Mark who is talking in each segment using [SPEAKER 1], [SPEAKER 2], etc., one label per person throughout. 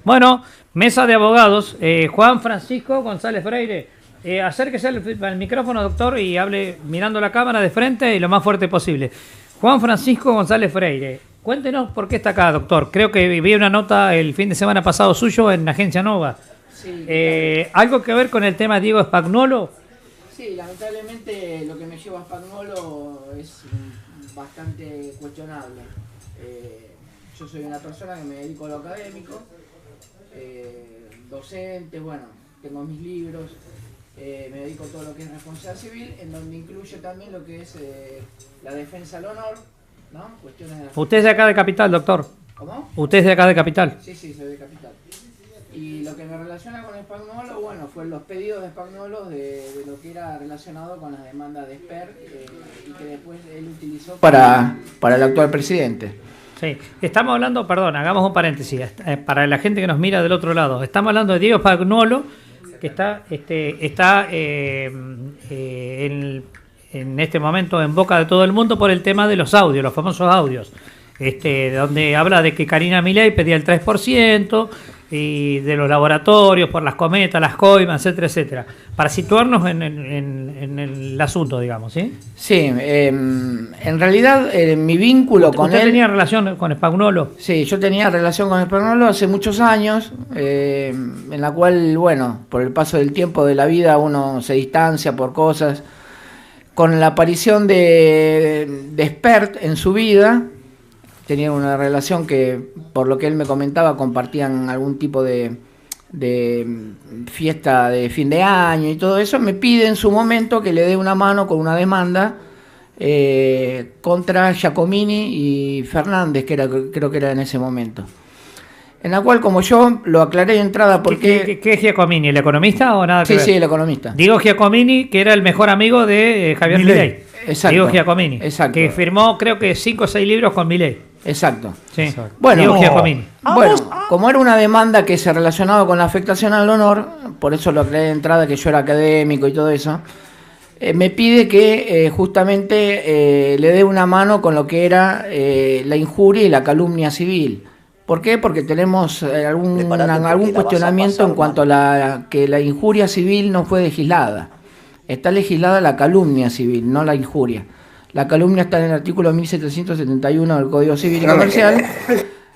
[SPEAKER 1] Bueno, mesa de abogados, Juan Francisco González Freire. Acérquese al micrófono, doctor, y hable mirando la cámara de frente y lo más fuerte posible. Juan Francisco González Freire, cuéntenos por qué está acá, doctor. Creo que vi una nota el fin de semana pasado suyo en Agencia Nova.
[SPEAKER 2] Sí,
[SPEAKER 1] ¿Algo que ver con el tema Diego Spagnuolo?
[SPEAKER 2] sí, lamentablemente lo que me lleva a Spagnuolo es bastante cuestionable. Yo soy una persona que me dedico a lo académico, docente, bueno, tengo mis libros, me dedico a todo lo que es responsabilidad civil, en donde incluye también lo que es la defensa al honor, ¿no? Cuestiones de...
[SPEAKER 1] Usted es de acá de Capital, doctor.
[SPEAKER 2] ¿Cómo?
[SPEAKER 1] Usted es de acá de Capital.
[SPEAKER 2] Sí, sí, soy de Capital. Y lo que me relaciona con Spagnuolo, bueno, fue los pedidos de Spagnuolo de lo que era relacionado con las demandas de Esper y que después él utilizó para el actual presidente.
[SPEAKER 1] Sí, estamos hablando, perdón, hagamos un paréntesis, para la gente que nos mira del otro lado. Estamos hablando de Diego Spagnuolo, que está en este momento en boca de todo el mundo por el tema de los audios, los famosos audios, donde habla de que Karina Milei pedía el 3%, y de los laboratorios, por las cometas, las coimas, etcétera, etcétera. Para situarnos en el asunto, digamos, ¿sí?
[SPEAKER 2] Sí, en realidad mi vínculo con él...
[SPEAKER 1] ¿Usted tenía relación con Spagnuolo?
[SPEAKER 2] Sí, yo tenía relación con Spagnuolo hace muchos años, en la cual, bueno, por el paso del tiempo de la vida uno se distancia por cosas. Con la aparición de Spert en su vida... Tenían una relación que, por lo que él me comentaba, compartían algún tipo de fiesta de fin de año y todo eso. Me pide en su momento que le dé una mano con una demanda contra Giacomini y Fernández, que creo que era en ese momento. En la cual, como yo lo aclaré de entrada porque...
[SPEAKER 1] ¿Qué es Giacomini? ¿El economista o nada que ver?
[SPEAKER 2] Sí, el economista.
[SPEAKER 1] Diego Giacomini, que era el mejor amigo de Javier Milei.
[SPEAKER 2] Exacto.
[SPEAKER 1] Diego Giacomini,
[SPEAKER 2] exacto.
[SPEAKER 1] Que firmó creo que 5 o 6 libros con Milei.
[SPEAKER 2] Exacto.
[SPEAKER 1] Sí.
[SPEAKER 2] Exacto. Bueno,
[SPEAKER 1] Diego Giacomini.
[SPEAKER 2] Bueno, como era una demanda que se relacionaba con la afectación al honor, por eso lo aclaré de entrada que yo era académico y todo eso, me pide que justamente le dé una mano con lo que era la injuria y la calumnia civil. ¿Por qué? Porque tenemos algún cuestionamiento en cuanto a que la injuria civil no fue legislada. Está legislada la calumnia civil, no la injuria. La calumnia está en el artículo 1771 del Código Civil y Comercial,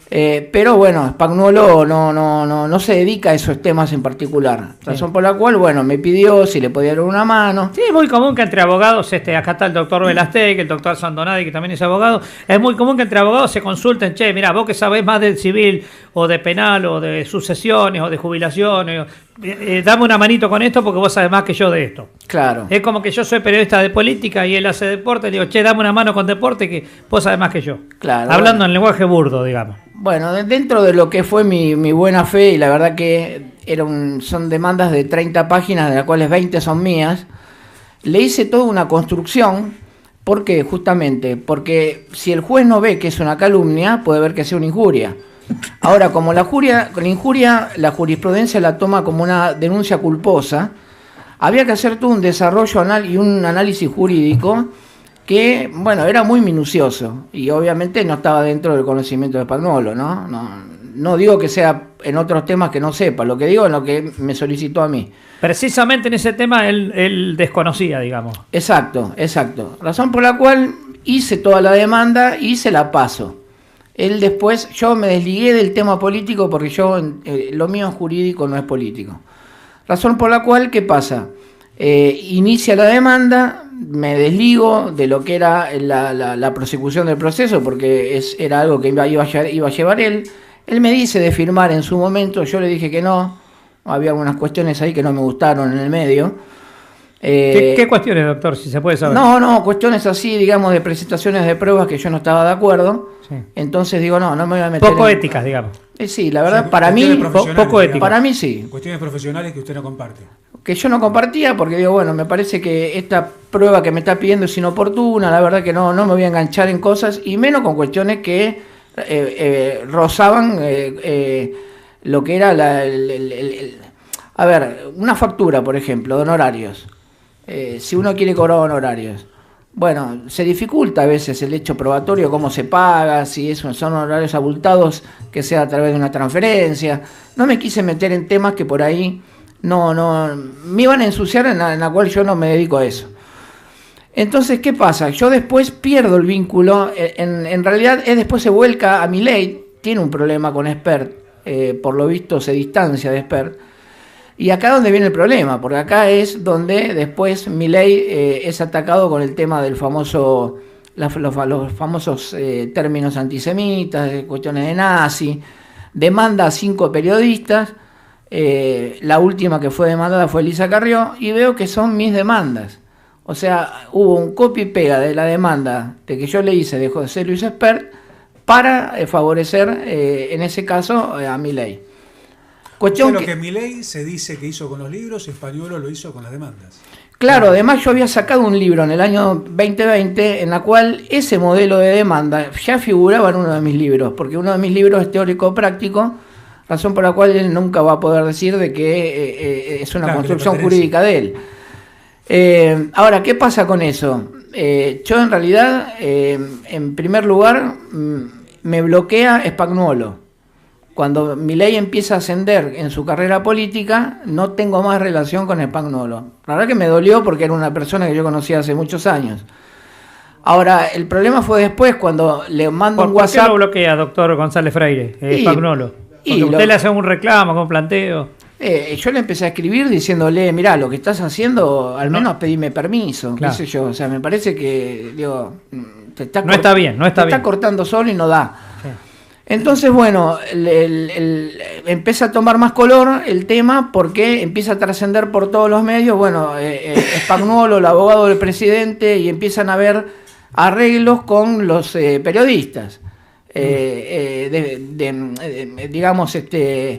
[SPEAKER 2] pero bueno, Spagnuolo no se dedica a esos temas en particular. Razón por la cual, bueno, me pidió si le podía dar una mano.
[SPEAKER 1] Sí, es muy común que entre abogados, acá está el doctor Velasteg, el doctor Sandonadi, que también es abogado, es muy común que entre abogados se consulten, che, mirá, vos que sabés más del civil, o de penal, o de sucesiones, o de jubilaciones, dame una manito con esto porque vos sabés más que yo de esto.
[SPEAKER 2] Claro.
[SPEAKER 1] Es como que yo soy periodista de política y él hace deporte, le digo, che, dame una mano con deporte que vos sabés más que yo.
[SPEAKER 2] Claro.
[SPEAKER 1] Hablando en lenguaje burdo, digamos.
[SPEAKER 2] Bueno, dentro de lo que fue mi buena fe, y la verdad que son demandas de 30 páginas, de las cuales 20 son mías, le hice toda una construcción. ¿Por qué? Justamente porque si el juez no ve que es una calumnia, puede ver que sea una injuria. Ahora, como la injuria, la jurisprudencia la toma como una denuncia culposa, había que hacer todo un desarrollo y un análisis jurídico que, bueno, era muy minucioso y obviamente no estaba dentro del conocimiento de Spagnuolo, ¿no? No digo que sea en otros temas que no sepa, lo que digo es lo que me solicitó a mí.
[SPEAKER 1] Precisamente en ese tema él desconocía, digamos.
[SPEAKER 2] Exacto. Razón por la cual hice toda la demanda y se la paso. Él después, yo me desligué del tema político porque lo mío es jurídico, no es político. Razón por la cual, ¿qué pasa? Inicia la demanda, me desligo de lo que era la prosecución del proceso porque era algo que iba a llevar él. Él me dice de firmar en su momento, yo le dije que no, había algunas cuestiones ahí que no me gustaron en el medio.
[SPEAKER 1] ¿Qué cuestiones, doctor, si se puede saber?
[SPEAKER 2] No, cuestiones así, digamos, de presentaciones de pruebas que yo no estaba de acuerdo.
[SPEAKER 1] Sí.
[SPEAKER 2] Entonces digo, no me voy a meter
[SPEAKER 1] poco éticas, digamos.
[SPEAKER 2] Sí, la verdad,
[SPEAKER 3] Sí,
[SPEAKER 2] para mí,
[SPEAKER 1] poco éticas.
[SPEAKER 2] Para mí sí.
[SPEAKER 3] Cuestiones profesionales que usted no comparte.
[SPEAKER 2] Que yo no compartía porque digo, bueno, me parece que esta prueba que me está pidiendo es inoportuna, la verdad que no me voy a enganchar en cosas, y menos con cuestiones que rozaban lo que era a ver, una factura, por ejemplo, de honorarios. Si uno quiere cobrar honorarios, bueno, se dificulta a veces el hecho probatorio, cómo se paga, si son honorarios abultados, que sea a través de una transferencia. No me quise meter en temas que por ahí no me iban a ensuciar, en la cual yo no me dedico a eso. Entonces, ¿qué pasa? Yo después pierdo el vínculo, en realidad después se vuelca a Milei, tiene un problema con Spert, por lo visto se distancia de Spert. Y acá donde viene el problema, porque acá es donde después Milei es atacado con el tema del famoso, los famosos términos antisemitas, cuestiones de nazi, demanda a 5 periodistas, la última que fue demandada fue Elisa Carrió, y veo que son mis demandas. O sea, hubo un copia y pega de la demanda de que yo le hice de José Luis Espert para favorecer, en ese caso, a Milei.
[SPEAKER 3] Cuestión lo que Milei se dice que hizo con los libros, Spagnuolo lo hizo con las demandas.
[SPEAKER 2] Claro, además yo había sacado un libro en el año 2020 en la cual ese modelo de demanda ya figuraba en uno de mis libros, porque uno de mis libros es teórico-práctico, razón por la cual él nunca va a poder decir de que es una construcción jurídica de él. Ahora, ¿qué pasa con eso? Yo en realidad, en primer lugar, me bloquea Spagnuolo. Cuando Milei empieza a ascender en su carrera política, no tengo más relación con Spagnuolo. La verdad que me dolió porque era una persona que yo conocía hace muchos años. Ahora, el problema fue después cuando le mando un WhatsApp.
[SPEAKER 1] ¿Por qué lo bloquea, doctor González Freire, Spagnuolo? Porque usted le hace un reclamo, con un planteo.
[SPEAKER 2] Yo le empecé a escribir diciéndole, mirá, lo que estás haciendo, al menos pedime permiso,
[SPEAKER 1] claro.
[SPEAKER 2] Qué sé yo. O sea, me parece que, digo,
[SPEAKER 1] no está bien.
[SPEAKER 2] Está cortando solo y no da. Sí. Entonces, bueno, empieza a tomar más color el tema porque empieza a trascender por todos los medios. Bueno, Spagnuolo, el abogado del presidente, y empiezan a haber arreglos con los periodistas. Digamos,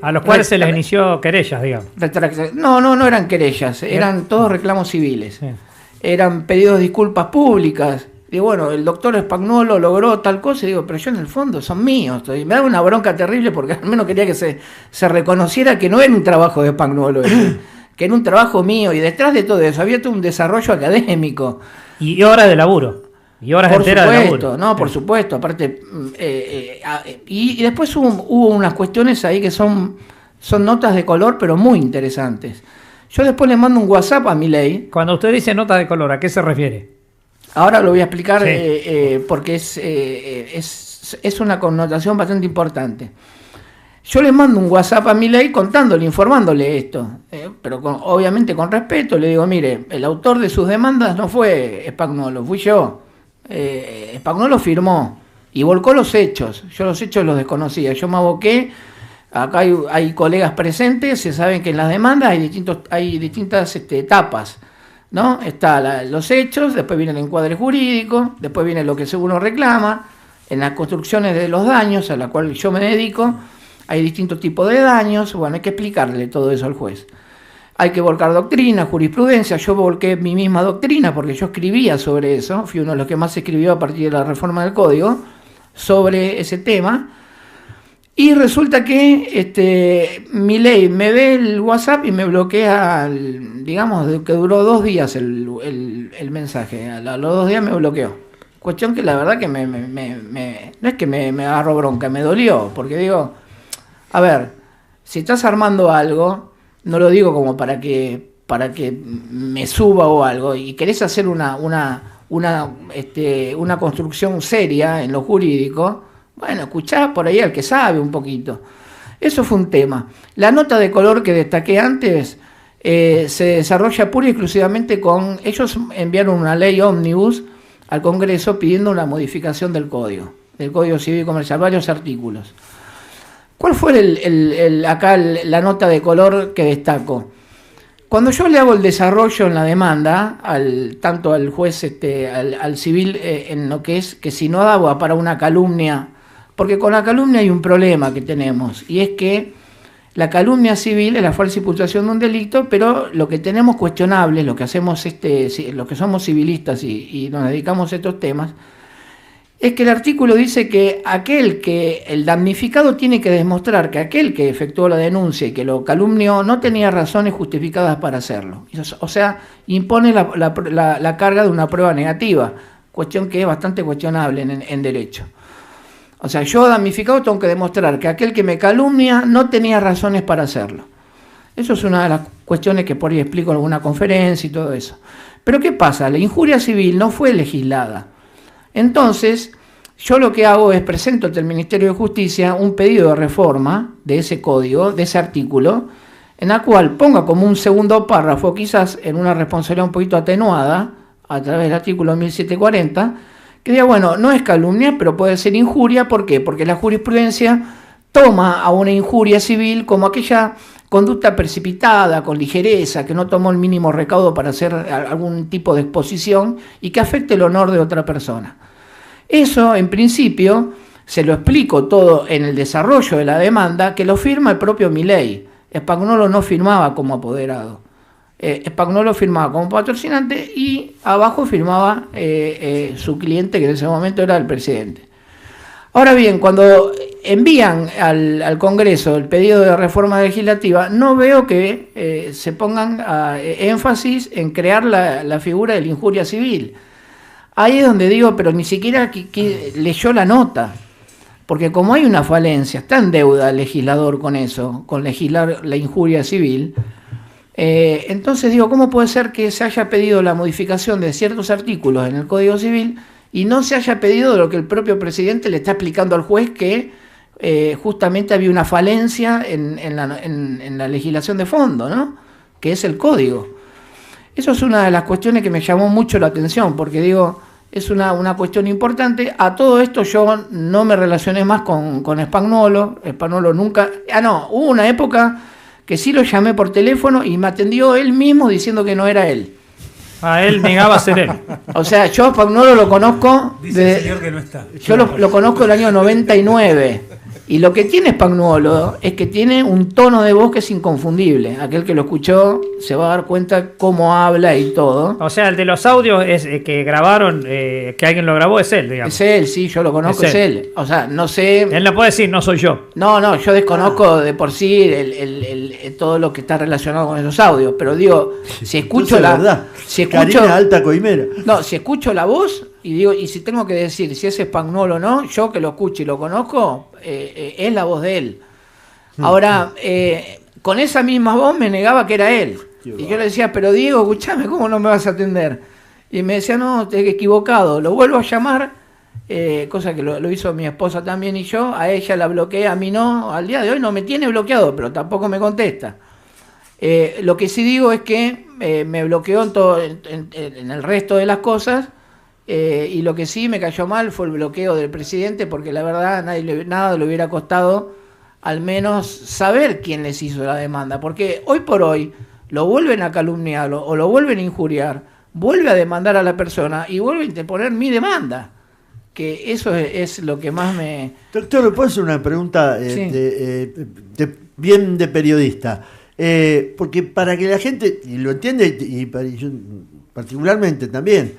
[SPEAKER 1] a los cuales se les inició querellas, digamos.
[SPEAKER 2] No eran querellas, eran todos reclamos civiles. Sí. Eran pedidos de disculpas públicas. Digo, bueno, el doctor Spagnuolo logró tal cosa, y digo, pero yo en el fondo son míos. Y me da una bronca terrible porque al menos quería que se reconociera que no era un trabajo de Spagnuolo, que era un trabajo mío, y detrás de todo eso había todo un desarrollo académico.
[SPEAKER 1] Y horas de laburo. Y horas enteras de laburo.
[SPEAKER 2] No, por supuesto, aparte. Y después hubo unas cuestiones ahí que son notas de color, pero muy interesantes. Yo después le mando un WhatsApp a Milei.
[SPEAKER 1] Cuando usted dice nota de color, ¿a qué se refiere?
[SPEAKER 2] Ahora lo voy a explicar, sí. Porque es una connotación bastante importante. Yo le mando un WhatsApp a Milei contándole, informándole esto, pero obviamente con respeto. Le digo, mire, el autor de sus demandas no fue Spagnuolo, fui yo. Spagnuolo firmó y volcó los hechos. Yo los hechos los desconocía. Yo me aboqué. Acá hay colegas presentes. Se saben que en las demandas hay distintas etapas, ¿no? Está los hechos, después viene el encuadre jurídico, después viene lo que uno reclama. En las construcciones de los daños, a la cual yo me dedico, hay distintos tipos de daños. Bueno, hay que explicarle todo eso al juez. Hay que volcar doctrina, jurisprudencia. Yo volqué mi misma doctrina porque yo escribía sobre eso. Fui uno de los que más escribió a partir de la reforma del Código sobre ese tema. Y resulta que Milei me ve el WhatsApp y me bloquea, digamos, que duró 2 días el mensaje. A los 2 días me bloqueó. Cuestión que la verdad que no es que me agarró bronca, me dolió. Porque digo, a ver, si estás armando algo, no lo digo como para que me suba o algo, y querés hacer una construcción seria en lo jurídico, bueno, escuchá por ahí al que sabe un poquito. Eso fue un tema. La nota de color que destaqué antes se desarrolla pura y exclusivamente con... Ellos enviaron una ley ómnibus al Congreso pidiendo una modificación del Código Civil y Comercial, varios artículos. ¿Cuál fue acá la nota de color que destaco? Cuando yo le hago el desarrollo en la demanda, tanto al juez, al civil, en lo que es que si no daba para una calumnia, porque con la calumnia hay un problema que tenemos, y es que la calumnia civil es la falsa imputación de un delito, pero lo que tenemos cuestionable, lo que hacemos, los que somos civilistas y nos dedicamos a estos temas, es que el artículo dice que el damnificado tiene que demostrar que aquel que efectuó la denuncia y que lo calumnió no tenía razones justificadas para hacerlo. O sea, impone la carga de una prueba negativa, cuestión que es bastante cuestionable en derecho. O sea, yo damnificado tengo que demostrar que aquel que me calumnia no tenía razones para hacerlo. Eso es una de las cuestiones que por ahí explico en alguna conferencia y todo eso. Pero ¿qué pasa? La injuria civil no fue legislada. Entonces, yo lo que hago es presento ante el Ministerio de Justicia un pedido de reforma de ese código, de ese artículo, en la cual ponga como un segundo párrafo, quizás en una responsabilidad un poquito atenuada, a través del artículo 1740, que diga, bueno, no es calumnia, pero puede ser injuria. ¿Por qué? Porque la jurisprudencia toma a una injuria civil como aquella conducta precipitada, con ligereza, que no tomó el mínimo recaudo para hacer algún tipo de exposición y que afecte el honor de otra persona. Eso, en principio, se lo explico todo en el desarrollo de la demanda, que lo firma el propio Milei. Spagnolo no firmaba como apoderado. Spagnolo firmaba como patrocinante y abajo firmaba su cliente, que en ese momento era el presidente. Ahora bien, cuando envían al Congreso el pedido de reforma legislativa, no veo que se pongan énfasis en crear la figura de la injuria civil. Ahí es donde digo, pero ni siquiera que leyó la nota, porque como hay una falencia, está en deuda el legislador con eso, con legislar la injuria civil. Entonces digo, ¿cómo puede ser que se haya pedido la modificación de ciertos artículos en el Código Civil y no se haya pedido de lo que el propio presidente le está explicando al juez, que justamente había una falencia en la legislación de fondo, ¿no? Que es el Código? Eso es una de las cuestiones que me llamó mucho la atención, porque digo, es una cuestión importante. A todo esto yo no me relacioné más con Spagnolo. Spagnolo nunca... hubo una época que sí lo llamé por teléfono y me atendió él mismo diciendo que no era él.
[SPEAKER 1] Él negaba ser él.
[SPEAKER 2] O sea, yo a Spagnolo lo conozco...
[SPEAKER 3] Dice el señor que no está.
[SPEAKER 2] Yo lo conozco del año 99. Y lo que tiene Spagnolo es que tiene un tono de voz que es inconfundible. Aquel que lo escuchó se va a dar cuenta cómo habla y todo.
[SPEAKER 1] O sea, el de los audios que grabaron, que alguien lo grabó, es él, digamos.
[SPEAKER 2] Es él, sí, yo lo conozco, es él. O sea, no sé...
[SPEAKER 1] Él no puede decir, no soy yo.
[SPEAKER 2] No, yo desconozco de por sí todo lo que está relacionado con esos audios. Pero digo, si escucho
[SPEAKER 4] Karina Alta Coimera.
[SPEAKER 2] No, si escucho la voz... Y digo, y si tengo que decir si es Spagnolo o no, yo que lo escucho y lo conozco, es la voz de él. Ahora, con esa misma voz me negaba que era él. Y yo le decía, pero Diego, escuchame, ¿cómo no me vas a atender? Y me decía, no, te he equivocado. Lo vuelvo a llamar, cosa que lo hizo mi esposa también y yo. A ella la bloqueé, a mí no. Al día de hoy no me tiene bloqueado, pero tampoco me contesta. Lo que sí digo es que me bloqueó en el resto de las cosas. Y lo que sí me cayó mal fue el bloqueo del presidente, porque la verdad nada le hubiera costado al menos saber quién les hizo la demanda, porque hoy por hoy lo vuelven a calumniar o lo vuelven a injuriar, vuelve a demandar a la persona y vuelve a interponer mi demanda, que eso es lo que más me...
[SPEAKER 4] Doctor, ¿le puedo hacer una pregunta bien de periodista? Porque para que la gente lo entienda, y yo particularmente también...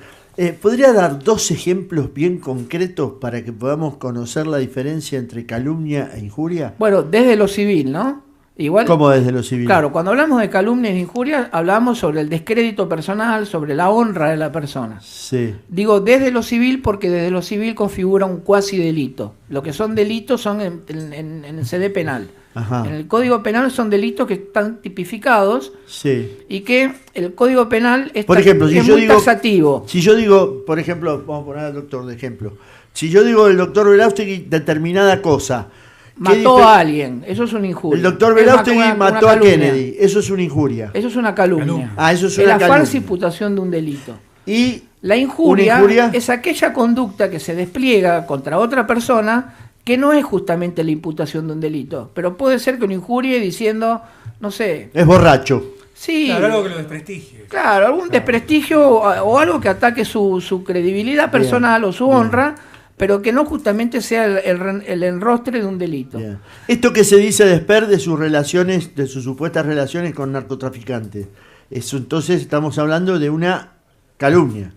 [SPEAKER 4] ¿podría dar 2 ejemplos bien concretos para que podamos conocer la diferencia entre calumnia e injuria?
[SPEAKER 2] Bueno, desde lo civil, ¿no? Igual,
[SPEAKER 4] ¿cómo desde lo civil?
[SPEAKER 2] Claro, cuando hablamos de calumnia e injuria, hablamos sobre el descrédito personal, sobre la honra de la persona.
[SPEAKER 4] Sí.
[SPEAKER 2] Digo desde lo civil porque desde lo civil configura un cuasi delito. Lo que son delitos son en el CD penal.
[SPEAKER 4] Ajá.
[SPEAKER 2] En el Código Penal son delitos que están tipificados,
[SPEAKER 4] sí,
[SPEAKER 2] y que el Código Penal
[SPEAKER 4] por ejemplo,
[SPEAKER 2] es muy taxativo.
[SPEAKER 4] Si yo digo, por ejemplo, vamos a poner al doctor de ejemplo, si yo digo el doctor Belaustegui determinada cosa,
[SPEAKER 2] mató a alguien, eso es una injuria.
[SPEAKER 4] El doctor Belaustegui mató a Kennedy, eso es una injuria.
[SPEAKER 2] Eso es una calumnia.
[SPEAKER 4] Eso es una calumnia.
[SPEAKER 2] La falsa imputación de un delito.
[SPEAKER 4] Y
[SPEAKER 2] la injuria es aquella conducta que se despliega contra otra persona que no es justamente la imputación de un delito, pero puede ser que una injurie diciendo, no sé...
[SPEAKER 4] Es borracho.
[SPEAKER 2] Sí.
[SPEAKER 3] Claro, algo que lo desprestigie.
[SPEAKER 2] Claro, algún desprestigio o algo que ataque su credibilidad personal o su honra, pero que no justamente sea el enrostre de un delito.
[SPEAKER 4] Bien. Esto que se dice de Esper de sus relaciones, de sus supuestas relaciones con narcotraficantes, eso entonces estamos hablando de una calumnia.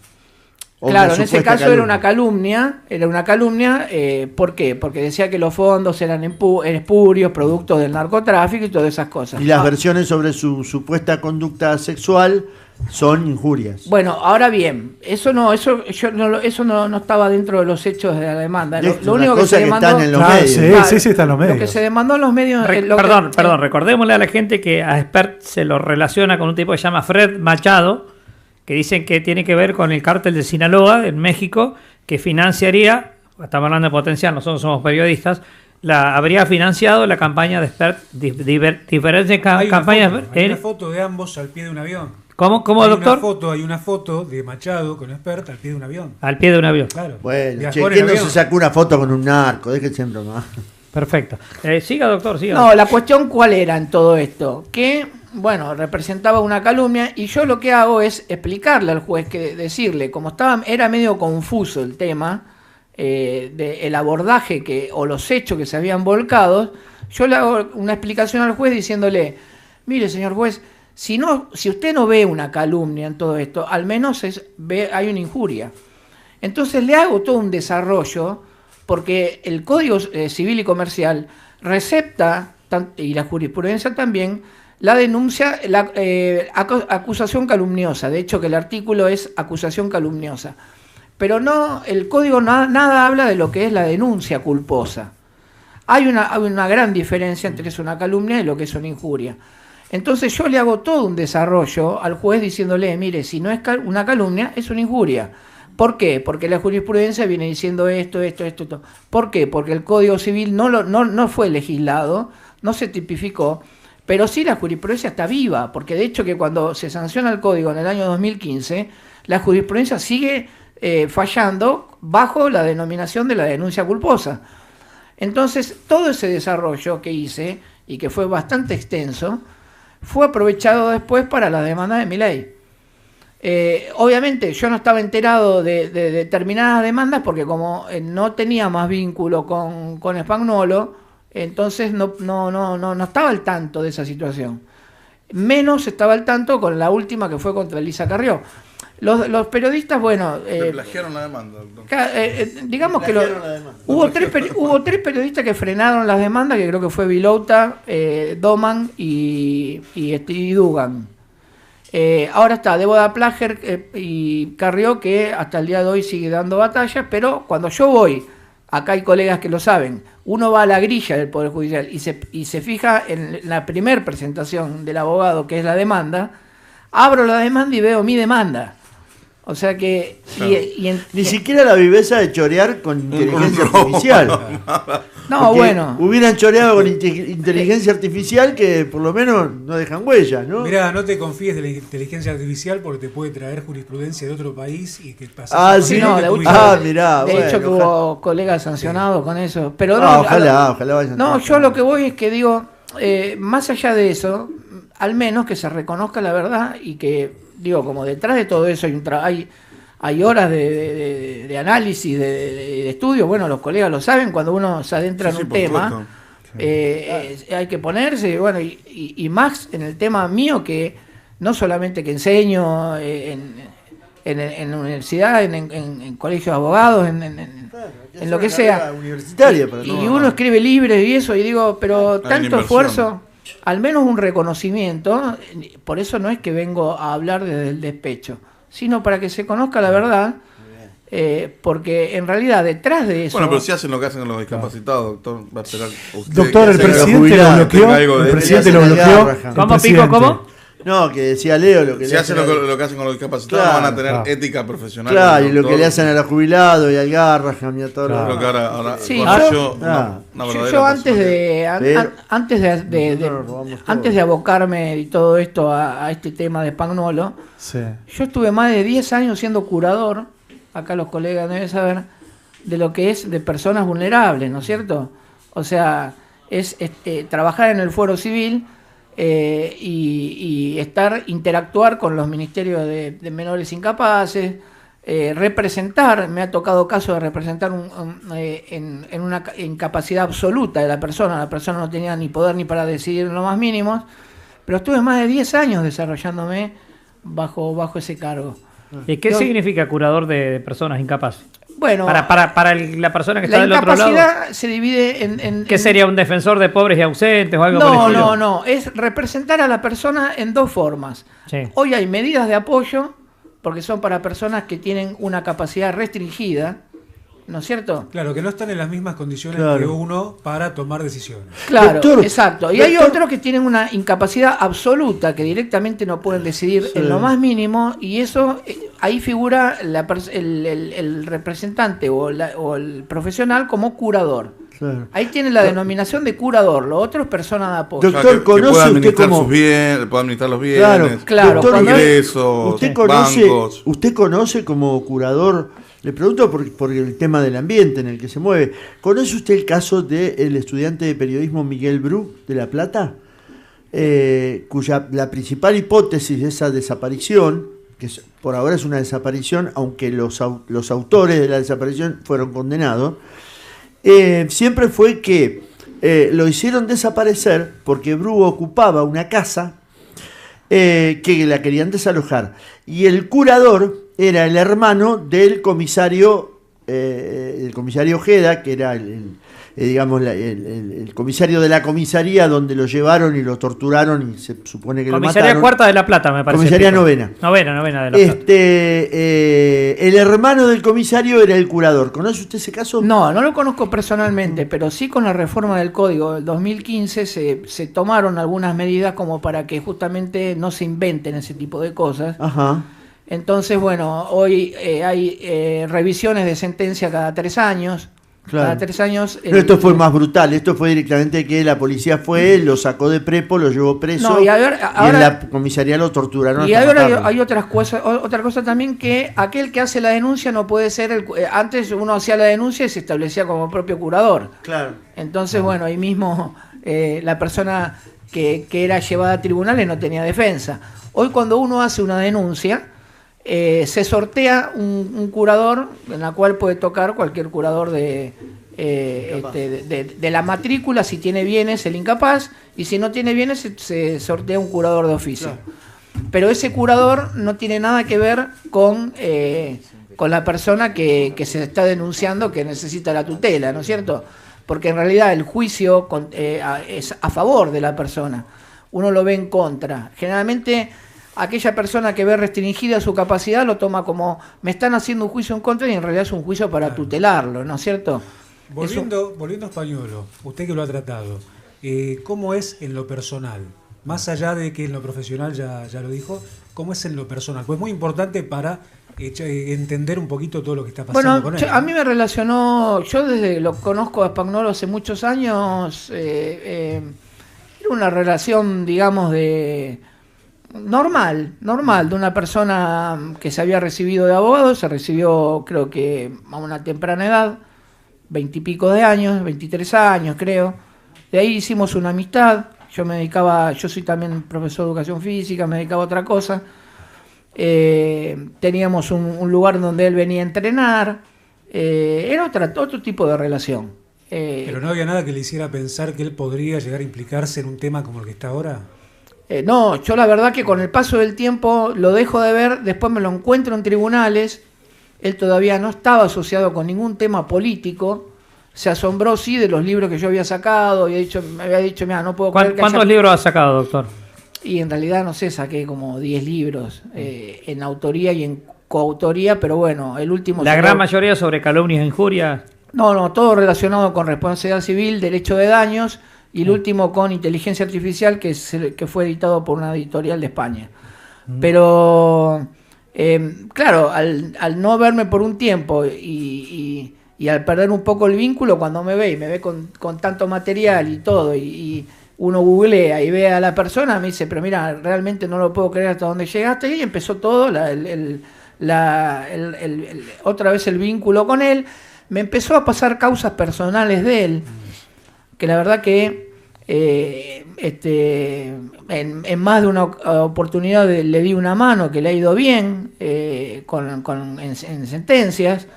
[SPEAKER 2] Claro, en ese caso era una calumnia, ¿por qué? Porque decía que los fondos eran espurios, productos del narcotráfico y todas esas cosas.
[SPEAKER 4] Y las versiones sobre su supuesta conducta sexual son injurias.
[SPEAKER 2] Bueno, ahora bien, eso no estaba dentro de los hechos de la demanda. Lo único que se demandó,
[SPEAKER 4] están en los medios.
[SPEAKER 3] Sí, está en los medios.
[SPEAKER 2] Lo que se demandó en los medios.
[SPEAKER 1] Perdón, recordémosle a la gente que a Spert se lo relaciona con un tipo que se llama Fred Machado, que dicen que tiene que ver con el cártel de Sinaloa en México, que financiaría, estamos hablando de potencial, nosotros somos periodistas, habría financiado la campaña de Spert, diferentes campañas.
[SPEAKER 3] Hay una foto de ambos al pie de un avión.
[SPEAKER 1] ¿Cómo doctor?
[SPEAKER 3] Hay una foto de Machado con Spert al pie de un avión.
[SPEAKER 1] Al pie de un avión.
[SPEAKER 3] Claro.
[SPEAKER 4] Bueno, ¿quién no se sacó una foto con un narco? Déjense en broma.
[SPEAKER 1] Perfecto. Siga, doctor, siga.
[SPEAKER 2] No, la cuestión cuál era en todo esto, que representaba una calumnia, y yo lo que hago es explicarle al juez, que decirle, como era medio confuso el tema, el abordaje o los hechos que se habían volcado, yo le hago una explicación al juez diciéndole, mire señor juez, si usted no ve una calumnia en todo esto, al menos hay una injuria. Entonces le hago todo un desarrollo, porque el Código Civil y Comercial recepta, y la jurisprudencia también, la denuncia, acusación calumniosa. De hecho, que el artículo es acusación calumniosa. Pero el código nada habla de lo que es la denuncia culposa. Hay una gran diferencia entre una calumnia y lo que es una injuria. Entonces yo le hago todo un desarrollo al juez diciéndole, mire, si no es una calumnia, es una injuria. ¿Por qué? Porque la jurisprudencia viene diciendo esto. ¿Por qué? Porque el Código Civil no fue legislado, no se tipificó, pero sí la jurisprudencia está viva, porque de hecho que cuando se sanciona el Código en el año 2015, la jurisprudencia sigue fallando bajo la denominación de la denuncia culposa. Entonces, todo ese desarrollo que hice, y que fue bastante extenso, fue aprovechado después para la demanda de Milei. Obviamente yo no estaba enterado de determinadas demandas, porque como no tenía más vínculo con Spagnuolo, entonces no estaba al tanto de esa situación. Menos estaba al tanto con la última, que fue contra Elisa Carrió. Los periodistas,
[SPEAKER 5] le plagiaron la demanda.
[SPEAKER 2] Digamos que hubo tres periodistas que frenaron las demandas, que creo que fue Vilouta, Doman y Dugan. Ahora está Débora Plager y Carrió, que hasta el día de hoy sigue dando batallas, pero cuando yo voy, acá hay colegas que lo saben, uno va a la grilla del Poder Judicial y se fija en la primer presentación del abogado, que es la demanda, abro la demanda y veo mi demanda. O sea que...
[SPEAKER 4] Claro. Ni siquiera la viveza de chorear con inteligencia artificial.
[SPEAKER 2] No, bueno.
[SPEAKER 4] Hubieran choreado con inteligencia artificial, que por lo menos no dejan huellas, ¿no?
[SPEAKER 3] Mirá, no te confíes de la inteligencia artificial, porque te puede traer jurisprudencia de otro país y que pase.
[SPEAKER 2] Sí, no,
[SPEAKER 3] mirá.
[SPEAKER 2] De hecho que hubo colegas sancionados con eso. Pero
[SPEAKER 4] ojalá vayan.
[SPEAKER 2] No, yo lo que voy es que digo, más allá de eso, al menos que se reconozca la verdad, y que, digo, como detrás de todo eso hay horas de análisis, de estudio. Bueno, los colegas lo saben, cuando uno se adentra en un tema, hay que ponerse, y más en el tema mío, que no solamente que enseño en la universidad, en colegios de abogados, en lo que sea,
[SPEAKER 4] universitaria,
[SPEAKER 2] y uno escribe libros y eso, y digo, pero tanto esfuerzo, al menos un reconocimiento. Por eso no es que vengo a hablar desde el despecho, sino para que se conozca la verdad, porque en realidad detrás de eso...
[SPEAKER 5] Bueno, pero si hacen lo que hacen los discapacitados, doctor, va a esperar usted.
[SPEAKER 3] Doctor, el presidente lo bloqueó. El presidente lo bloqueó.
[SPEAKER 1] ¿Cómo, Pico? ¿Cómo?
[SPEAKER 4] No, que decía Leo lo que
[SPEAKER 5] si hacen lo que hacen con los discapacitados, no van a tener ética profesional.
[SPEAKER 4] Claro, y lo que le hacen a los jubilados y al Garrahan y a todos los...
[SPEAKER 2] Yo antes de abocarme y todo esto a este tema de Spagnuolo, yo estuve más de 10 años siendo curador, acá los colegas deben saber, de lo que es de personas vulnerables, ¿no es cierto? O sea, es trabajar en el fuero civil, y interactuar con los ministerios de menores incapaces, representar. Me ha tocado caso de representar en una incapacidad absoluta de la persona no tenía ni poder ni para decidir en lo más mínimo, pero estuve más de 10 años desarrollándome bajo ese cargo.
[SPEAKER 1] ¿Y qué significa curador de personas incapaces?
[SPEAKER 2] Bueno,
[SPEAKER 1] para la persona que está del otro lado.
[SPEAKER 2] La incapacidad se divide en...
[SPEAKER 1] ¿Qué sería un defensor de pobres y ausentes o algo
[SPEAKER 2] No,
[SPEAKER 1] por el estilo?
[SPEAKER 2] no, es representar a la persona en dos formas.
[SPEAKER 1] Sí.
[SPEAKER 2] Hoy hay medidas de apoyo, porque son para personas que tienen una capacidad restringida, ¿no es cierto?
[SPEAKER 3] Claro, que no están en las mismas condiciones que uno para tomar decisiones.
[SPEAKER 2] Claro,
[SPEAKER 4] Doctor,
[SPEAKER 2] exacto. Y hay otros que tienen una incapacidad absoluta, que directamente no pueden decidir en lo más mínimo, y eso, ahí figura el representante o el profesional como curador. Claro. Ahí tiene la denominación de curador, lo otro es persona de apoyo.
[SPEAKER 4] Doctor,
[SPEAKER 5] que
[SPEAKER 4] ¿conoce
[SPEAKER 5] pueda
[SPEAKER 4] usted
[SPEAKER 5] administrar
[SPEAKER 4] como...
[SPEAKER 5] sus bienes, pueda administrar los bienes,
[SPEAKER 2] claro,
[SPEAKER 5] los ingresos, bancos?
[SPEAKER 4] ¿Usted conoce como curador? Le pregunto por el tema del ambiente en el que se mueve. ¿Conoce usted el caso del estudiante de periodismo Miguel Bru de La Plata? Cuya la principal hipótesis de esa desaparición, que por ahora es una desaparición, aunque los autores de la desaparición fueron condenados, siempre fue que lo hicieron desaparecer porque Bru ocupaba una casa que la querían desalojar. Y el curador era el hermano del comisario Ojeda, que era el comisario de la comisaría donde lo llevaron y lo torturaron y se supone que lo mataron.
[SPEAKER 1] Comisaría Cuarta de La Plata, me parece.
[SPEAKER 4] Comisaría Novena.
[SPEAKER 1] Novena de La Plata.
[SPEAKER 4] El hermano del comisario era el curador. ¿Conoce usted ese caso?
[SPEAKER 2] No lo conozco personalmente, pero sí con la reforma del Código del 2015 se tomaron algunas medidas como para que justamente no se inventen ese tipo de cosas.
[SPEAKER 4] Ajá.
[SPEAKER 2] Entonces, bueno, hoy hay revisiones de sentencia cada 3 años.
[SPEAKER 4] Claro.
[SPEAKER 2] Cada 3 años.
[SPEAKER 4] Pero esto fue más brutal. Esto fue directamente que la policía fue, lo sacó de prepo, lo llevó preso.
[SPEAKER 2] Y en
[SPEAKER 4] la comisaría lo torturaron.
[SPEAKER 2] Y ahora hay otras cosas, otra cosa también, que aquel que hace la denuncia no puede ser antes uno hacía la denuncia y se establecía como propio curador.
[SPEAKER 4] Claro.
[SPEAKER 2] Entonces, bueno, ahí mismo la persona que era llevada a tribunales no tenía defensa. Hoy cuando uno hace una denuncia, se sortea un curador en la cual puede tocar cualquier curador de la matrícula. Si tiene bienes, el incapaz, y si no tiene bienes, se sortea un curador de oficio. Claro. Pero ese curador no tiene nada que ver con la persona que se está denunciando, que necesita la tutela, ¿no es cierto? Porque en realidad el juicio es a favor de la persona, uno lo ve en contra. Generalmente aquella persona que ve restringida su capacidad lo toma como me están haciendo un juicio en contra, y en realidad es un juicio para tutelarlo, ¿no es cierto?
[SPEAKER 3] Volviendo a Españolo, usted que lo ha tratado, ¿cómo es en lo personal? Más allá de que en lo profesional ya lo dijo, ¿cómo es en lo personal? Pues muy importante para entender un poquito todo lo que está pasando con él.
[SPEAKER 2] A mí me relacionó, yo desde lo conozco a Spagnolo hace muchos años, era una relación, digamos, de normal, de una persona que se había recibido de abogado, se recibió creo que a una temprana edad, 20 y pico de años, 23 años creo. De ahí hicimos una amistad. Yo soy también profesor de educación física, me dedicaba a otra cosa. Teníamos un lugar donde él venía a entrenar. Era otro tipo de relación.
[SPEAKER 3] ¿Pero no había nada que le hiciera pensar que él podría llegar a implicarse en un tema como el que está ahora?
[SPEAKER 2] No, yo la verdad que con el paso del tiempo lo dejo de ver, después me lo encuentro en tribunales. Él todavía no estaba asociado con ningún tema político. Se asombró, sí, de los libros que yo había sacado. Me había dicho, mira, no puedo creer que
[SPEAKER 1] ¿Cuántos libros has sacado, doctor?
[SPEAKER 2] Y en realidad, no sé, saqué como 10 libros en autoría y en coautoría, pero bueno, el último...
[SPEAKER 1] ¿La gran mayoría sobre calumnias e injurias?
[SPEAKER 2] No, todo relacionado con responsabilidad civil, derecho de daños, y el último con inteligencia artificial, que fue editado por una editorial de España. Pero, claro, al no verme por un tiempo y al perder un poco el vínculo, cuando me ve con tanto material y todo, y uno googlea y ve a la persona, me dice, pero mira, realmente no lo puedo creer hasta dónde llegaste, y empezó todo, otra vez el vínculo con él. Me empezó a pasar causas personales de él, que la verdad que en más de una oportunidad le di una mano, que le ha ido bien en sentencias.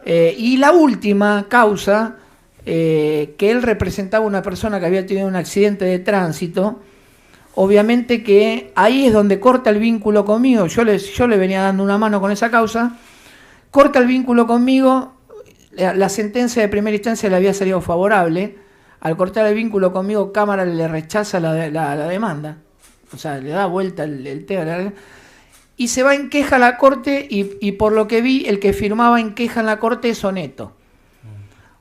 [SPEAKER 2] Y la última causa, que él representaba a una persona que había tenido un accidente de tránsito. obviamente que ahí es donde corta el vínculo conmigo. Yo le venía dando una mano con esa causa, corta el vínculo conmigo, la sentencia de primera instancia le había salido favorable, al cortar el vínculo conmigo, Cámara le rechaza la demanda, o sea, le da vuelta el tema, y se va en queja a la Corte, y por lo que vi, el que firmaba en queja en la Corte es Oneto.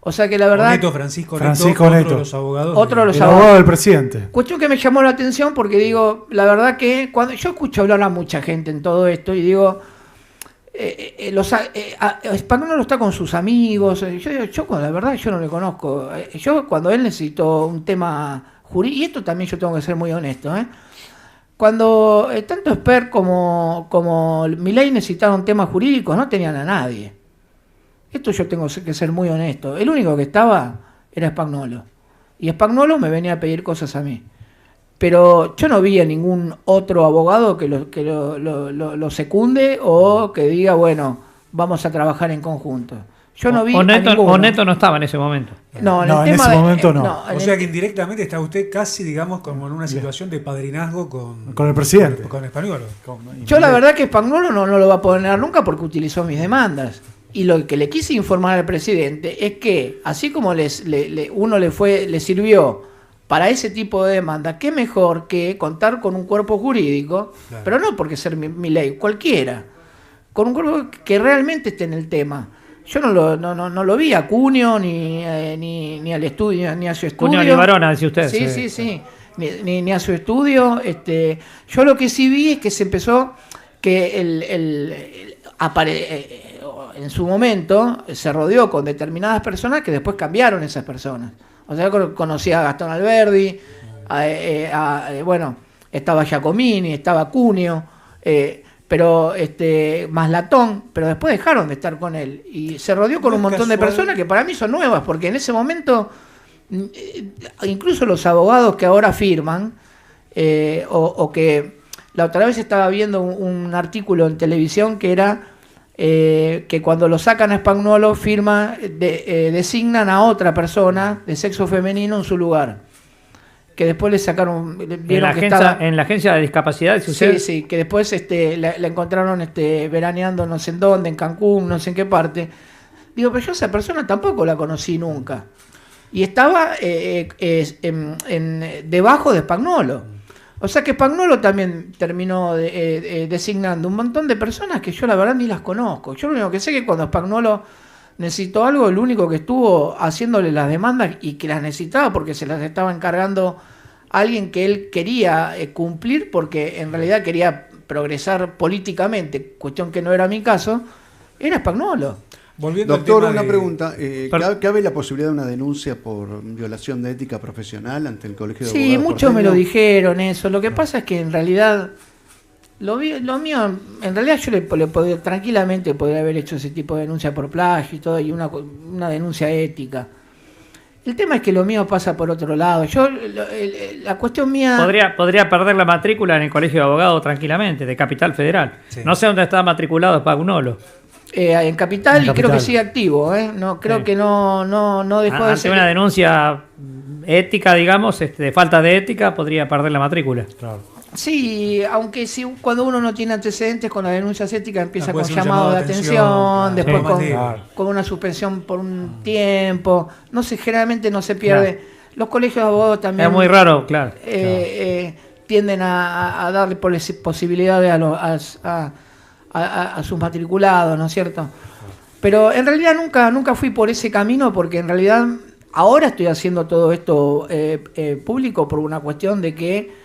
[SPEAKER 2] O sea que la verdad...
[SPEAKER 3] Oneto, Francisco Oneto, otro de los abogados.
[SPEAKER 2] Otro de los
[SPEAKER 6] abogado del presidente.
[SPEAKER 2] Cuestión que me llamó la atención porque digo, la verdad que cuando yo escucho hablar a mucha gente en todo esto y digo, Spagnolo está con sus amigos, yo la verdad yo no le conozco. Yo cuando él necesitó un tema jurídico, y esto también yo tengo que ser muy honesto, cuando tanto Esper como Milei necesitaron temas jurídicos, no tenían a nadie. Esto yo tengo que ser muy honesto. El único que estaba era Spagnolo. Y Spagnolo me venía a pedir cosas a mí. Pero yo no vi a ningún otro abogado que lo secunde o que diga, bueno, vamos a trabajar en conjunto. Yo no vi
[SPEAKER 1] Oneto no estaba en ese momento.
[SPEAKER 2] No,
[SPEAKER 6] en ese momento no.
[SPEAKER 3] O sea que indirectamente está usted casi, digamos, como en una situación de padrinazgo con
[SPEAKER 6] el presidente.
[SPEAKER 3] Con Spagnolo.
[SPEAKER 2] Yo la verdad que Spagnolo no lo va a poner nunca porque utilizó mis demandas. Y lo que le quise informar al presidente es que, así como le sirvió para ese tipo de demanda, qué mejor que contar con un cuerpo jurídico, claro, pero no porque ser mi ley, cualquiera, con un cuerpo que realmente esté en el tema. Yo no lo vi a Cunio, ni al estudio, ni a su estudio.
[SPEAKER 1] Cunio Libarona, decía usted.
[SPEAKER 2] Sí. Ni a su estudio. Yo lo que sí vi es que se empezó, que en su momento se rodeó con determinadas personas que después cambiaron esas personas. O sea, conocía a Gastón Alberdi, bueno, estaba Giacomini, estaba Cunio, pero más Latón, pero después dejaron de estar con él. Y se rodeó con un montón de personas que para mí son nuevas, porque en ese momento, incluso los abogados que ahora firman, o que la otra vez estaba viendo un artículo en televisión que era que cuando lo sacan a Spagnolo designan a otra persona de sexo femenino en su lugar, que después le sacaron, vieron
[SPEAKER 1] en la agencia de discapacidad.
[SPEAKER 2] Sí, que después la encontraron veraneando no sé en dónde, en Cancún, no sé en qué parte. Digo, pero yo a esa persona tampoco la conocí nunca, y estaba debajo de Spagnolo. O sea que Spagnolo también terminó designando un montón de personas que yo la verdad ni las conozco. Yo lo único que sé es que cuando Spagnolo necesitó algo, el único que estuvo haciéndole las demandas y que las necesitaba porque se las estaba encargando alguien que él quería cumplir porque en realidad quería progresar políticamente, cuestión que no era mi caso, era Spagnolo.
[SPEAKER 7] Doctor, una pregunta. ¿Cabe la posibilidad de una denuncia por violación de ética profesional ante el Colegio de Abogados?
[SPEAKER 2] Sí, muchos me lo dijeron eso. Lo que pasa es que en realidad lo mío, en realidad yo tranquilamente podría haber hecho ese tipo de denuncia por plagio y todo, y una denuncia ética. El tema es que lo mío pasa por otro lado. La cuestión mía...
[SPEAKER 1] Podría perder la matrícula en el Colegio de Abogados tranquilamente, de Capital Federal. Sí. No sé dónde está matriculado Spagnolo.
[SPEAKER 2] En Capital, y creo que sigue activo, no creo que no dejó de ser.
[SPEAKER 1] Una denuncia ética, digamos, de falta de ética, podría perder la matrícula.
[SPEAKER 6] Claro.
[SPEAKER 2] Sí, aunque cuando uno no tiene antecedentes con las denuncias éticas empieza con llamado de atención, después con una suspensión por un tiempo, no sé, generalmente no se pierde. Claro. Los colegios de abogados también
[SPEAKER 1] es muy raro, claro.
[SPEAKER 2] Tienden a darle posibilidades a sus matriculados, ¿no es cierto? Pero en realidad nunca fui por ese camino porque en realidad ahora estoy haciendo todo esto público por una cuestión de que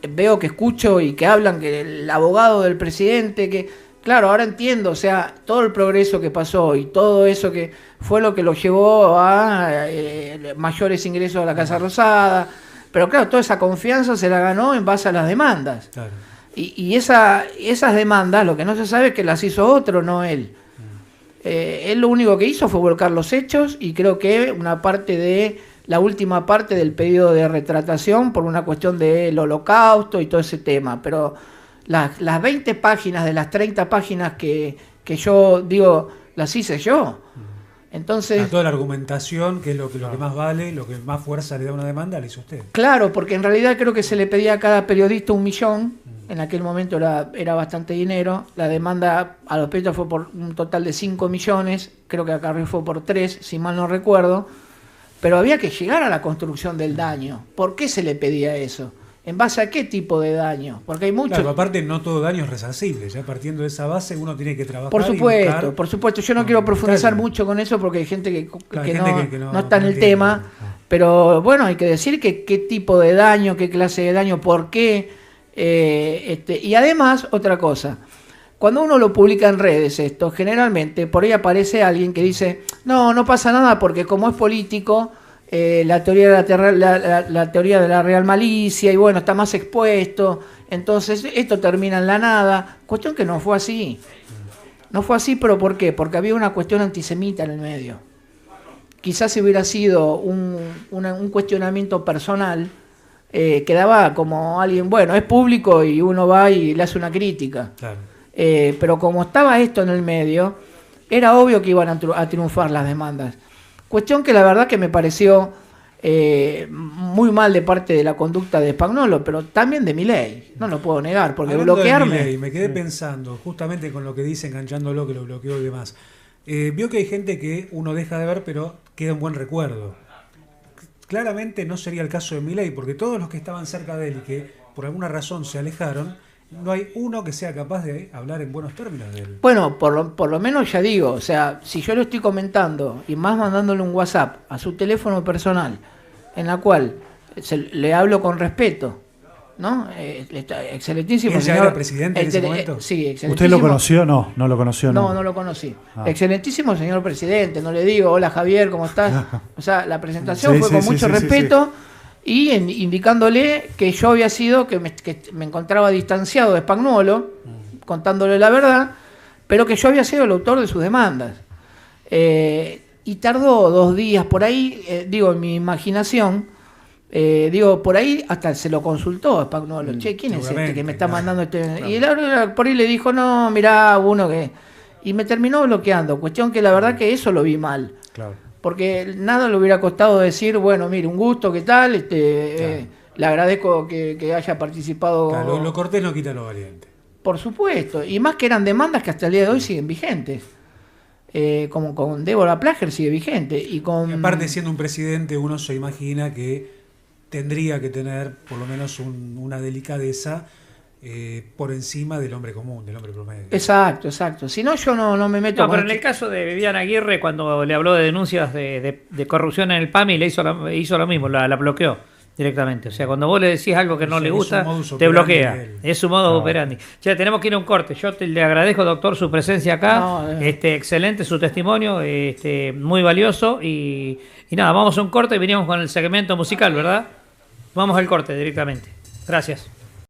[SPEAKER 2] veo que escucho y que hablan que el abogado del presidente, que claro, ahora entiendo, o sea, todo el progreso que pasó y todo eso que fue lo que lo llevó a mayores ingresos a la Casa Rosada, pero claro, toda esa confianza se la ganó en base a las demandas. Claro. Y esas demandas, lo que no se sabe es que las hizo otro, no él. Él lo único que hizo fue volcar los hechos y creo que la última parte del pedido de retratación por una cuestión del holocausto y todo ese tema. Pero las 20 páginas de las 30 páginas que yo digo, las hice yo. Entonces,
[SPEAKER 3] toda la argumentación, que es lo que más vale, lo que más fuerza le da a una demanda, la hizo usted.
[SPEAKER 2] claro, porque en realidad creo que se le pedía a cada periodista 1 millón. En aquel momento era bastante dinero. La demanda a los periodistas fue por un total de 5 millones. Creo que a Carrió fue por 3, si mal no recuerdo. Pero había que llegar a la construcción del daño. ¿Por qué se le pedía eso? ¿En base a qué tipo de daño? Porque hay muchos...
[SPEAKER 3] Claro, aparte no todo daño es resarcible. Ya partiendo de esa base uno tiene que trabajar.
[SPEAKER 2] Por supuesto. Yo no quiero profundizar mucho con eso porque hay gente que no está en el tema. Pero bueno, hay que decir que qué tipo de daño, qué clase de daño, por qué. Y además, otra cosa. Cuando uno lo publica en redes esto, generalmente por ahí aparece alguien que dice, no pasa nada porque como es político, la teoría de la real malicia y bueno, está más expuesto, entonces esto termina en la nada. Cuestión que no fue así. No fue así, pero ¿por qué? Porque había una cuestión antisemita en el medio. Quizás si hubiera sido un cuestionamiento personal, quedaba como alguien, bueno, es público y uno va y le hace una crítica. Claro. Pero como estaba esto en el medio, era obvio que iban a triunfar las demandas. Cuestión que la verdad que me pareció muy mal de parte de la conducta de Spagnuolo, pero también de Milei, no lo puedo negar, porque
[SPEAKER 3] hablando
[SPEAKER 2] bloquearme...
[SPEAKER 3] de Milei, me quedé pensando, justamente con lo que dice, enganchándolo, que lo bloqueó y demás. Vio que hay gente que uno deja de ver, pero queda un buen recuerdo. Claramente no sería el caso de Milei, porque todos los que estaban cerca de él y que por alguna razón se alejaron, no hay uno que sea capaz de hablar en buenos términos de él.
[SPEAKER 2] Bueno, por lo menos ya digo, o sea, si yo lo estoy comentando y más mandándole un WhatsApp a su teléfono personal, en la cual le hablo con respeto, ¿no? Excelentísimo
[SPEAKER 3] ¿Él ya
[SPEAKER 2] señor,
[SPEAKER 3] era presidente en ese momento?
[SPEAKER 2] Sí, excelentísimo.
[SPEAKER 6] ¿Usted lo conoció? No lo conoció.
[SPEAKER 2] No lo conocí. Excelentísimo señor presidente, no le digo, hola Javier, ¿cómo estás? O sea, la presentación fue con mucho respeto. Y indicándole que yo había sido, que me encontraba distanciado de Spagnuolo, contándole la verdad, pero que yo había sido el autor de sus demandas. Y tardó 2 días por ahí, en mi imaginación, por ahí hasta se lo consultó a Spagnuolo. Che, ¿quién es este que me está mandando este? Claro. Y él por ahí le dijo, no, mirá, uno que... Y me terminó bloqueando, cuestión que la verdad que eso lo vi mal. Claro. Porque nada le hubiera costado decir, bueno, mire, un gusto, ¿qué tal? Le agradezco que haya participado.
[SPEAKER 3] Claro, lo cortés no quita lo valiente.
[SPEAKER 2] Por supuesto, y más que eran demandas que hasta el día de hoy siguen vigentes. Como con Débora Plager sigue vigente. Y
[SPEAKER 3] aparte, siendo un presidente, uno se imagina que tendría que tener por lo menos una delicadeza por encima del hombre común, del hombre promedio.
[SPEAKER 2] Exacto. Si no, yo no me meto.
[SPEAKER 1] No, pero en el caso de Viviana Aguirre, cuando le habló de denuncias de corrupción en el PAMI, le hizo lo mismo, la bloqueó directamente. O sea, cuando vos le decís algo que no le gusta, te bloquea. Es su modo operandi. Ya tenemos que ir a un corte. Yo le agradezco, doctor, su presencia acá. Excelente su testimonio, muy valioso. Y nada, vamos a un corte y venimos con el segmento musical, ¿verdad? Vamos al corte directamente. Gracias.